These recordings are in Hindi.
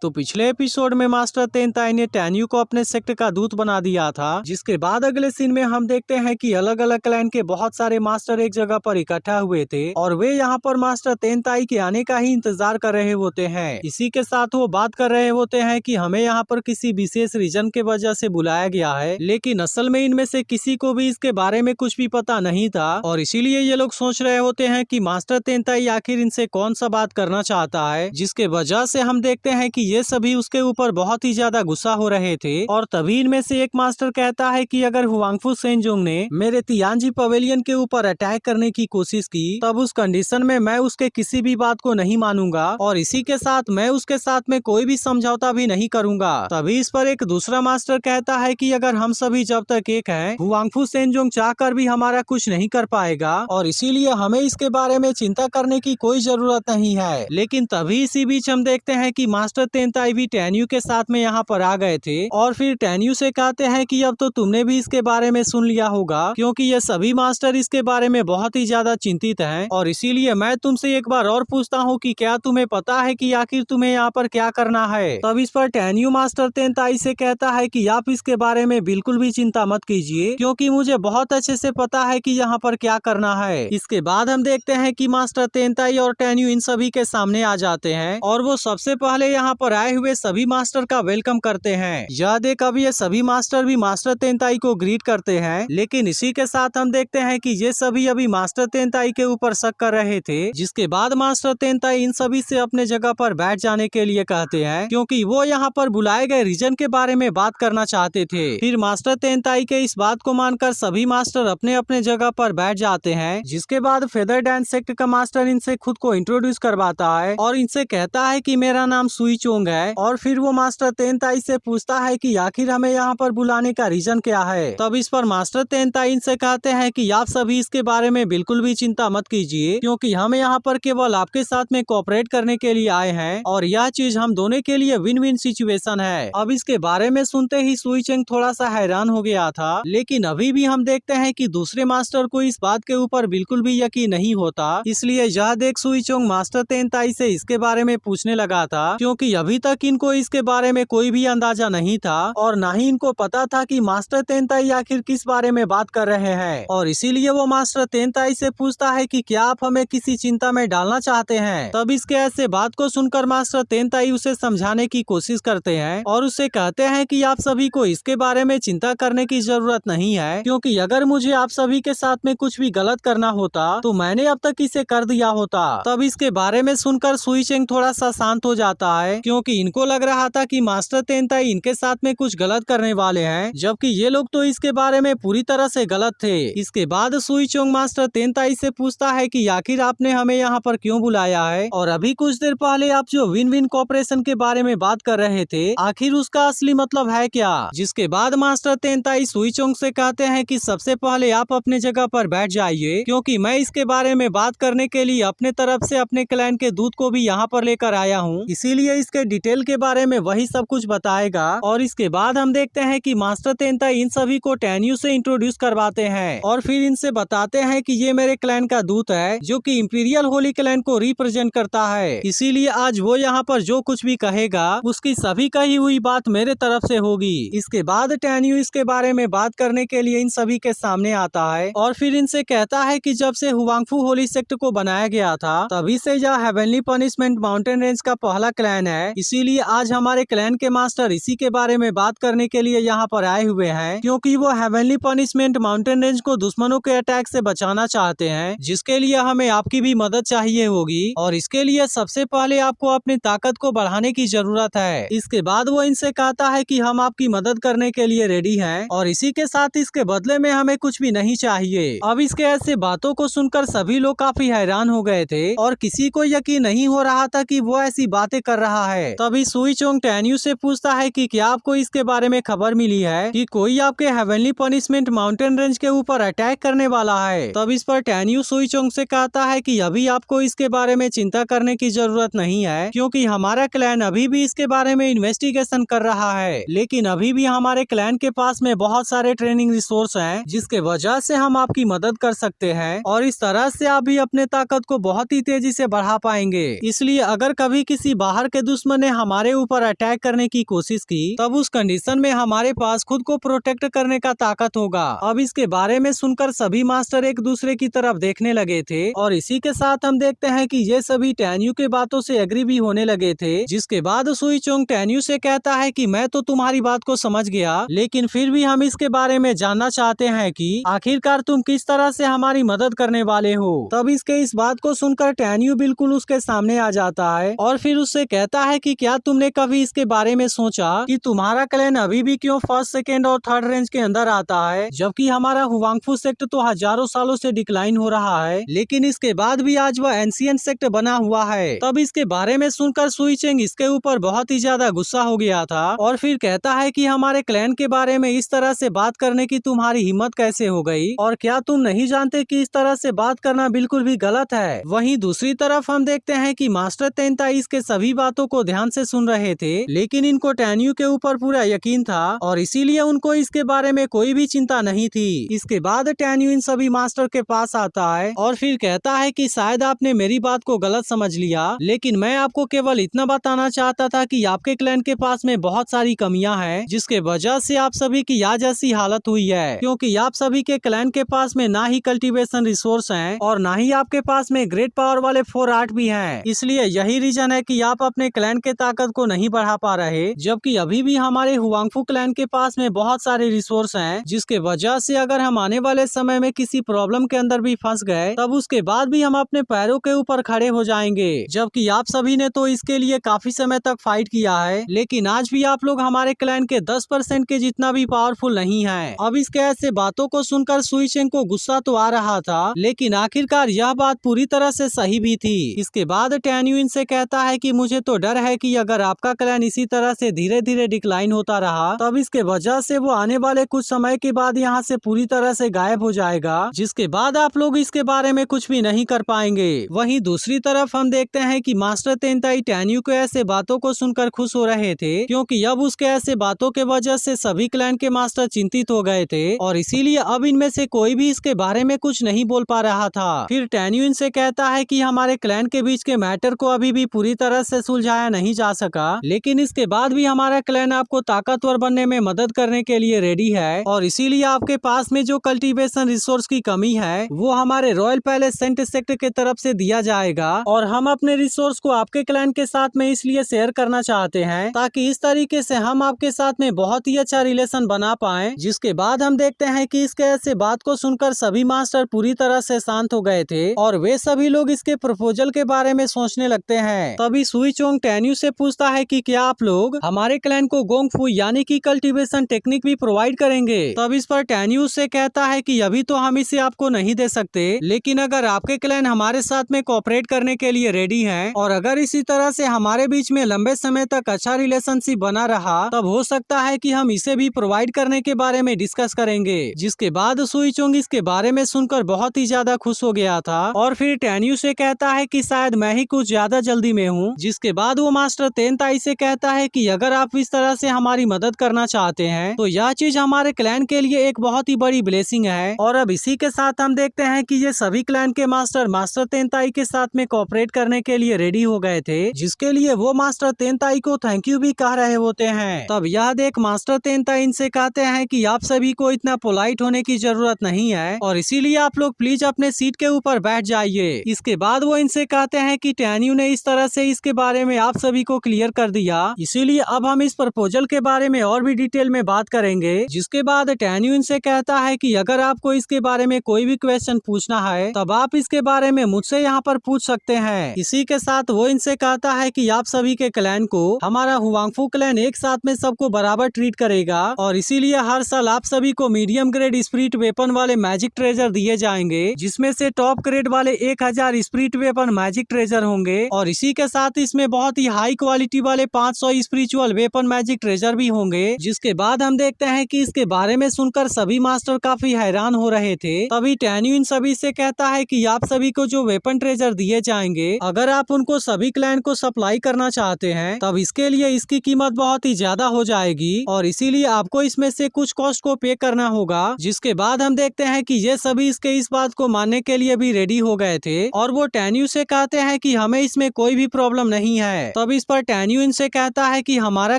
तो पिछले एपिसोड में मास्टर तेनताई ने टेन्यू को अपने सेक्टर का दूत बना दिया था, जिसके बाद अगले सीन में हम देखते हैं कि अलग अलग क्लैन के बहुत सारे मास्टर एक जगह पर इकट्ठा हुए थे और वे यहाँ पर मास्टर तेनताई के आने का ही इंतजार कर रहे होते हैं। इसी के साथ वो बात कर रहे होते हैं कि हमें यहाँ पर किसी विशेष रीजन के वजह से बुलाया गया है, लेकिन असल में इनमें से किसी को भी इसके बारे में कुछ भी पता नहीं था और इसीलिए ये लोग सोच रहे होते हैं कि मास्टर तेनताई आखिर इनसे कौन सा बात करना चाहता है, जिसके वजह से हम देखते हैं कि ये सभी उसके ऊपर बहुत ही ज्यादा गुस्सा हो रहे थे। और तभी इनमें से एक मास्टर कहता है कि अगर हुआंगफू सेनजोंग ने मेरे तियानजी पवेलियन के ऊपर अटैक करने की कोशिश की तब उस कंडीशन में मैं उसके किसी भी बात को नहीं मानूंगा और इसी के साथ मैं उसके साथ में कोई भी समझौता भी नहीं करूंगा। तभी इस पर एक दूसरा मास्टर कहता है कि अगर हम सभी जब तक एक हैं, हुआंगफू सेनजोंग चाहकर भी हमारा कुछ नहीं कर पाएगा और इसीलिए हमें इसके बारे में चिंता करने की कोई जरूरत नहीं है। लेकिन तभी इसी बीच हम देखते हैं कि मास्टर तेनताई भी टेन्यू के साथ में यहाँ पर आ गए थे और फिर टेन्यू से कहते हैं कि अब तो तुमने भी इसके बारे में सुन लिया होगा, क्योंकि ये सभी मास्टर इसके बारे में बहुत ही ज्यादा चिंतित हैं और इसीलिए मैं तुमसे एक बार और पूछता हूँ कि क्या तुम्हें पता है कि आखिर तुम्हें यहाँ पर क्या करना है। तब इस पर टेन्यू मास्टर तेनताई से कहता है कि आप इसके बारे में बिल्कुल भी चिंता मत कीजिए, क्योंकि मुझे बहुत अच्छे से पता है कि यहाँ पर क्या करना है। इसके बाद हम देखते हैं कि मास्टर तेनताई और टेन्यू इन सभी के सामने आ जाते हैं और वो सबसे पहले यहाँ पर आए हुए सभी मास्टर का वेलकम करते हैं। यह देख अब ये सभी मास्टर भी मास्टर तेनताई को ग्रीट करते हैं, लेकिन इसी के साथ हम देखते हैं कि ये सभी अभी मास्टर तेनताई के ऊपर शक कर रहे थे, जिसके बाद मास्टर तेनताई इन सभी से अपने जगह पर बैठ जाने के लिए कहते हैं, क्योंकि वो यहाँ पर बुलाए गए रीजन के बारे में बात करना चाहते थे। फिर मास्टर तेनताई के इस बात को मानकर सभी मास्टर अपने अपने जगह पर बैठ जाते हैं, जिसके बाद फेदर डांस सेक्ट का मास्टर इनसे खुद को इंट्रोड्यूस करवाता है और इनसे कहता है कि मेरा नाम सुई चोंग है और फिर वो मास्टर तेनताई से पूछता है कि आखिर हमें यहाँ पर बुलाने का रीजन क्या है। तब इस पर मास्टर तेनताई इनसे कहते हैं कि आप सभी इसके बारे में बिल्कुल भी चिंता मत कीजिए, क्योंकि हम यहाँ पर केवल आपके साथ में कोऑपरेट करने के लिए आए हैं और यह चीज हम दोनों के लिए विन विन सिचुएशन है। अब इसके बारे में सुनते ही सुई चोंग थोड़ा सा हैरान हो गया था, लेकिन अभी भी हम देखते हैं कि दूसरे मास्टर को इस बात के ऊपर बिल्कुल भी यकीन नहीं होता, इसलिए यह देख सुई चोंग मास्टर तेनताई से इसके बारे में पूछने लगा था, क्योंकि अभी तक इनको इसके बारे में कोई भी अंदाजा नहीं था और न ही इनको पता था कि मास्टर तेनताई आखिर किस बारे में बात कर रहे हैं। और इसीलिए वो मास्टर तेनताई से पूछता है कि क्या आप हमें किसी चिंता में डालना चाहते हैं। तब इसके ऐसे बात को सुनकर मास्टर तेनताई उसे समझाने की कोशिश करते हैं और उसे कहते हैं कि आप सभी को इसके बारे में चिंता करने की जरूरत नहीं है, क्योंकि अगर मुझे आप सभी के साथ में कुछ भी गलत करना होता तो मैंने अब तक इसे कर दिया होता। तब इसके बारे में सुनकर सुई चोंग थोड़ा सा शांत हो जाता है, क्योंकि इनको लग रहा था कि मास्टर तेनताई इनके साथ में कुछ गलत करने वाले हैं, जबकि ये लोग तो इसके बारे में पूरी तरह से गलत थे। इसके बाद सुई चोंग मास्टर तेनताई से पूछता है कि आखिर आपने हमें यहाँ पर क्यों बुलाया है और अभी कुछ देर पहले आप जो विन विन कॉपरेशन के बारे में बात कर रहे थे, आखिर उसका असली मतलब है क्या। जिसके बाद मास्टर तेनताई सुई चोंग से कहते हैं कि सबसे पहले आप अपने जगह पर बैठ जाइए, क्योंकि मैं इसके बारे में बात करने के लिए अपने तरफ से अपने क्लैन के दूत को भी यहाँ पर लेकर आया हूँ, इसीलिए इसके डिटेल के बारे में वही सब कुछ बताएगा। और इसके बाद हम देखते हैं कि मास्टर तेनताई इन सभी को टेन्यू से इंट्रोड्यूस करवाते हैं और फिर इनसे बताते हैं कि ये मेरे क्लैन का दूत है, जो कि इंपीरियल होली क्लैन को रिप्रेजेंट करता है, इसीलिए आज वो यहाँ पर जो कुछ भी कहेगा उसकी सभी कही हुई बात मेरे तरफ से होगी। इसके बाद टेन्यू इसके बारे में बात करने के लिए इन सभी के सामने आता है और फिर इनसे कहता है कि जब से हुआंगफू होली सेक्ट को बनाया गया था तभी से यह हेवनली पनिशमेंट माउंटेन रेंज का पहला क्लैन है, इसीलिए आज हमारे क्लैन के मास्टर इसी के बारे में बात करने के लिए यहाँ पर आए हुए हैं, क्योंकि वो हेवनली पनिशमेंट माउंटेन रेंज को दुश्मनों के अटैक से बचाना चाहते हैं, जिसके लिए हमें आपकी भी मदद चाहिए होगी और इसके लिए सबसे पहले आपको अपनी ताकत को बढ़ाने की जरूरत है। इसके बाद वो इनसे कहता है कि हम आपकी मदद करने के लिए रेडी हैं और इसी के साथ इसके बदले में हमें कुछ भी नहीं चाहिए। अब इसके ऐसे बातों को सुनकर सभी लोग काफी हैरान हो गए थे और किसी को यकीन नहीं हो रहा था कि वो ऐसी बातें कर रहा है। तभी सुई चोंग टेन्यू से पूछता है कि क्या आपको इसके बारे में खबर मिली है कि कोई आपके हेवनली पनिशमेंट माउंटेन रेंज के ऊपर अटैक करने वाला है। तब इस पर टेन्यू सुई चोंग से कहता है कि अभी आपको इसके बारे में चिंता करने की जरूरत नहीं है, क्योंकि हमारा क्लैन अभी भी इसके बारे में इन्वेस्टिगेशन कर रहा है, लेकिन अभी भी हमारे क्लैन के पास में बहुत सारे ट्रेनिंग रिसोर्स हैं, जिसके वजह से हम आपकी मदद कर सकते हैं और इस तरह से आप भी अपने ताकत को बहुत ही तेजी से बढ़ा पाएंगे। इसलिए अगर कभी किसी बाहर के दुश्मन दुश्मन ने हमारे ऊपर अटैक करने की कोशिश की, तब उस कंडीशन में हमारे पास खुद को प्रोटेक्ट करने का ताकत होगा। अब इसके बारे में सुनकर सभी मास्टर एक दूसरे की तरफ देखने लगे थे और इसी के साथ हम देखते हैं कि ये सभी टैन्यू के बातों से एग्री भी होने लगे थे। जिसके बाद सुई चोंग टैन्यू से कहता है कि मैं तो तुम्हारी बात को समझ गया, लेकिन फिर भी हम इसके बारे में जानना चाहते हैं कि आखिरकार तुम किस तरह से हमारी मदद करने वाले हो। तब इसके इस बात को सुनकर टैन्यू बिल्कुल उसके सामने आ जाता है और फिर उससे कहता है कि क्या तुमने कभी इसके बारे में सोचा कि तुम्हारा क्लैन अभी भी क्यों फर्स्ट, सेकेंड और थर्ड रेंज के अंदर आता है, जबकि हमारा हुवांगफू सेक्ट तो हजारों सालों से डिक्लाइन हो रहा है, लेकिन इसके बाद भी आज वह एंशिएंट सेक्ट बना हुआ है। तब इसके बारे में सुनकर सुई चेंग इसके ऊपर बहुत ही ज्यादा गुस्सा हो गया था और फिर कहता है कि हमारे क्लैन के बारे में इस तरह से बात करने की तुम्हारी हिम्मत कैसे हो गई, और क्या तुम नहीं जानते कि इस तरह से बात करना बिल्कुल भी गलत है। वहीं दूसरी तरफ हम देखते हैं कि मास्टर तेंताई इसके सभी बातों को ध्यान से सुन रहे थे, लेकिन इनको टैन्यू के ऊपर पूरा यकीन था और इसीलिए उनको इसके बारे में कोई भी चिंता नहीं थी। इसके बाद टैन्यू इन सभी मास्टर के पास आता है और फिर कहता है कि शायद आपने मेरी बात को गलत समझ लिया, लेकिन मैं आपको केवल इतना बताना चाहता था कि आपके क्लैन के पास में बहुत सारी कमियां हैं, जिसके वजह से आप सभी की आज ऐसी हालत हुई है, क्योंकि आप सभी के क्लैन के पास में ना ही कल्टीवेशन रिसोर्स हैं और ना ही आपके पास में ग्रेट पावर वाले 4 आर्ट भी हैं। इसलिए यही रीजन है कि आप अपने क्लैन के ताकत को नहीं बढ़ा पा रहे, जबकि अभी भी हमारे हुवांगफू क्लैन के पास में बहुत सारे रिसोर्स हैं, जिसके वजह से अगर हम आने वाले समय में किसी प्रॉब्लम के अंदर भी फंस गए, तब उसके बाद भी हम अपने पैरों के ऊपर खड़े हो जाएंगे। जबकि आप सभी ने तो इसके लिए काफी समय तक फाइट किया है, लेकिन आज भी आप लोग हमारे क्लैन के 10% के जितना भी पावरफुल नहीं है। अब इसके ऐसे बातों को सुनकर सुई चेंग को गुस्सा तो आ रहा था, लेकिन आखिरकार यह बात पूरी तरह से सही भी थी। इसके बाद टैन्यू इनसे कहता है कि मुझे तो डर है कि अगर आपका क्लैन इसी तरह से धीरे धीरे डिक्लाइन होता रहा, तब इसके वजह से वो आने वाले कुछ समय के बाद यहाँ से पूरी तरह से गायब हो जाएगा, जिसके बाद आप लोग इसके बारे में कुछ भी नहीं कर पाएंगे। वहीं दूसरी तरफ हम देखते हैं कि मास्टर तेंताई टैन्यू के ऐसे बातों को सुनकर खुश हो रहे थे, क्योंकि अब उसके ऐसे बातों के वजह से सभी क्लैन के मास्टर चिंतित हो गए थे और इसीलिए अब इनमें से कोई भी इसके बारे में कुछ नहीं बोल पा रहा था। फिर टैन्यू इनसे कहता है कि हमारे क्लैन के बीच के मैटर को अभी भी पूरी तरह से सुलझाया नहीं जा सका, लेकिन इसके बाद भी हमारा क्लैन आपको ताकतवर बनने में मदद करने के लिए रेडी है और इसीलिए आपके पास में जो कल्टीवेशन रिसोर्स की कमी है वो हमारे रॉयल पैलेस सेंट सेक्ट के तरफ से दिया जाएगा और हम अपने रिसोर्स को आपके क्लैन के साथ में इसलिए शेयर करना चाहते हैं ताकि इस तरीके से हम आपके साथ में बहुत ही अच्छा रिलेशन बना पाएं। जिसके बाद हम देखते हैं कि इसके ऐसे बात को सुनकर सभी मास्टर पूरी तरह से शांत हो गए थे और वे सभी लोग इसके प्रपोजल के बारे में सोचने लगते हैं। तभी सुई चोंग टैन्यू से पूछता है कि क्या आप लोग हमारे क्लैन को गोंग फू यानी कि कल्टीवेशन टेक्निक भी प्रोवाइड करेंगे। तब इस पर टैन्यू से कहता है कि अभी तो हम इसे आपको नहीं दे सकते, लेकिन अगर आपके क्लैन हमारे साथ में कोऑपरेट करने के लिए रेडी हैं और अगर इसी तरह से हमारे बीच में लंबे समय तक अच्छा रिलेशनशिप बना रहा, तब हो सकता है कि हम इसे भी प्रोवाइड करने के बारे में डिस्कस करेंगे। जिसके बाद सुई चोंग इसके बारे में सुनकर बहुत ही ज्यादा खुश हो गया था और फिर टैन्यू से कहता है कि शायद मैं ही कुछ ज्यादा जल्दी में हूँ। जिसके बाद वो मास्टर तेंताई से कहता है कि अगर आप इस तरह से हमारी मदद करना चाहते हैं तो यह चीज हमारे क्लैन के लिए एक बहुत ही बड़ी ब्लेसिंग है। और अब इसी के साथ हम देखते हैं कि ये सभी क्लैन के मास्टर तेंताई के साथ में कोऑपरेट करने के लिए रेडी हो गए थे, जिसके लिए वो मास्टर तेंताई को थैंक यू भी कह रहे होते हैं। तब यह देख मास्टर तेंताई इनसे कहते हैं कि आप सभी को इतना पोलाइट होने की जरूरत नहीं है और इसीलिए आप लोग प्लीज अपने सीट के ऊपर बैठ जाइए। इसके बाद वो इनसे कहते हैं कि टैन्यू ने इस तरह से इसके बारे में आप सभी को क्लियर कर दिया, इसीलिए अब हम इस प्रपोजल के बारे में और भी डिटेल में बात करेंगे। जिसके बाद टैन्यू इनसे कहता है कि अगर आपको इसके बारे में कोई भी क्वेश्चन पूछना है तब आप इसके बारे में मुझसे यहाँ पर पूछ सकते हैं। इसी के साथ वो इनसे कहता है कि आप सभी के क्लैन को हमारा हुवांगफू क्लैन एक साथ में सबको बराबर ट्रीट करेगा और इसीलिए हर साल आप सभी को मीडियम ग्रेड स्पिरिट वेपन वाले मैजिक ट्रेजर दिए जाएंगे, जिसमें से टॉप ग्रेड वाले 1000 स्पिरिट वेपन मैजिक ट्रेजर होंगे और इसी के साथ इसमें बहुत ही हाई क्वालिटी वाले 500 स्पिरिचुअल वेपन मैजिक ट्रेजर भी होंगे। जिसके बाद हम देखते हैं कि इसके बारे में सुनकर सभी मास्टर काफी हैरान हो रहे थे। तभी टैन्यू इन सभी से कहता है कि आप सभी को जो वेपन ट्रेजर दिए जाएंगे, अगर आप उनको सभी क्लैन को सप्लाई करना चाहते हैं तब इसके लिए इसकी कीमत बहुत ही ज्यादा हो जाएगी और इसीलिए आपको इसमें से कुछ कॉस्ट को पे करना होगा। जिसके बाद हम देखते हैं कि ये सभी इसके इस बात को मानने के लिए भी रेडी हो गए थे और वो टैन्यू से कहते हैं कि हमें इसमें कोई भी प्रॉब्लम नहीं है। तब इस पर टैन्यू इनसे कहता है कि हमारा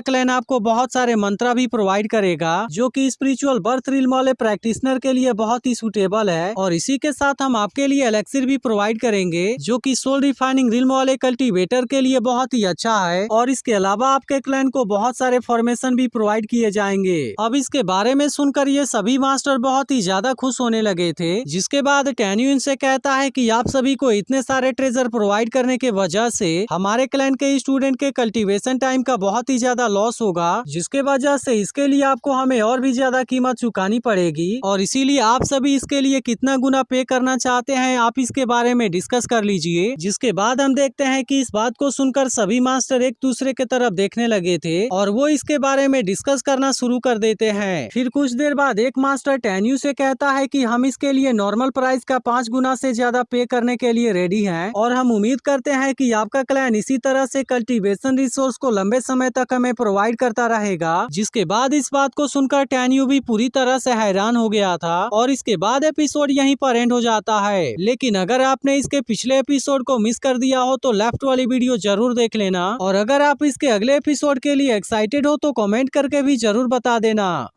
क्लैन आपको बहुत सारे मंत्रा भी प्रोवाइड करेगा जो कि स्पिरिचुअल बर्थ रिल्म वाले प्रैक्टिशनर के लिए बहुत ही सूटेबल है, और इसी के साथ हम आपके लिए एलेक्सिर भी प्रोवाइड करेंगे जो कि सोल रिफाइनिंग रिल्म वाले कल्टीवेटर के लिए बहुत ही अच्छा है, और इसके अलावा आपके क्लैन को बहुत सारे फॉर्मेशन भी प्रोवाइड किए जाएंगे। अब इसके बारे में सुनकर ये सभी मास्टर बहुत ही ज्यादा खुश होने लगे थे, जिसके बाद टैन्यू इनसे कहता है कि आप सभी को इतने सारे ट्रेजर प्रोवाइड करने के वजह से हमारे क्लैन के स्टूडेंट के कल्टीवेशन टाइम का बहुत ही ज्यादा लॉस होगा, जिसके वजह से इसके लिए आपको हमें और भी ज्यादा कीमत चुकानी पड़ेगी, और इसीलिए आप सभी इसके लिए कितना गुना पे करना चाहते हैं आप इसके बारे में डिस्कस कर लीजिए। जिसके बाद हम देखते हैं कि इस बात को सुनकर सभी मास्टर एक दूसरे के तरफ देखने लगे थे और वो इसके बारे में डिस्कस करना शुरू कर देते हैं। फिर कुछ देर बाद एक मास्टर टैन्यू से कहता है कि हम इसके लिए नॉर्मल प्राइस का 5 गुना से ज्यादा पे करने के लिए रेडी हैं, और हम उम्मीद करते हैं कि आपका क्लैन इसी तरह से कल्टीवेशन रिसोर्स को लंबे समय तक हमें प्रोवाइड करता रहेगा। जिसके बाद इस बात को सुनकर टैन्यू भी पूरी तरह से हैरान हो गया था, और इसके बाद एपिसोड यहीं पर एंड हो जाता है। लेकिन अगर आपने इसके पिछले एपिसोड को मिस कर दिया हो तो लेफ्ट वाली वीडियो जरूर देख लेना, और अगर आप इसके अगले एपिसोड के लिए एक्साइटेड हो तो कमेंट करके भी जरूर बता देना।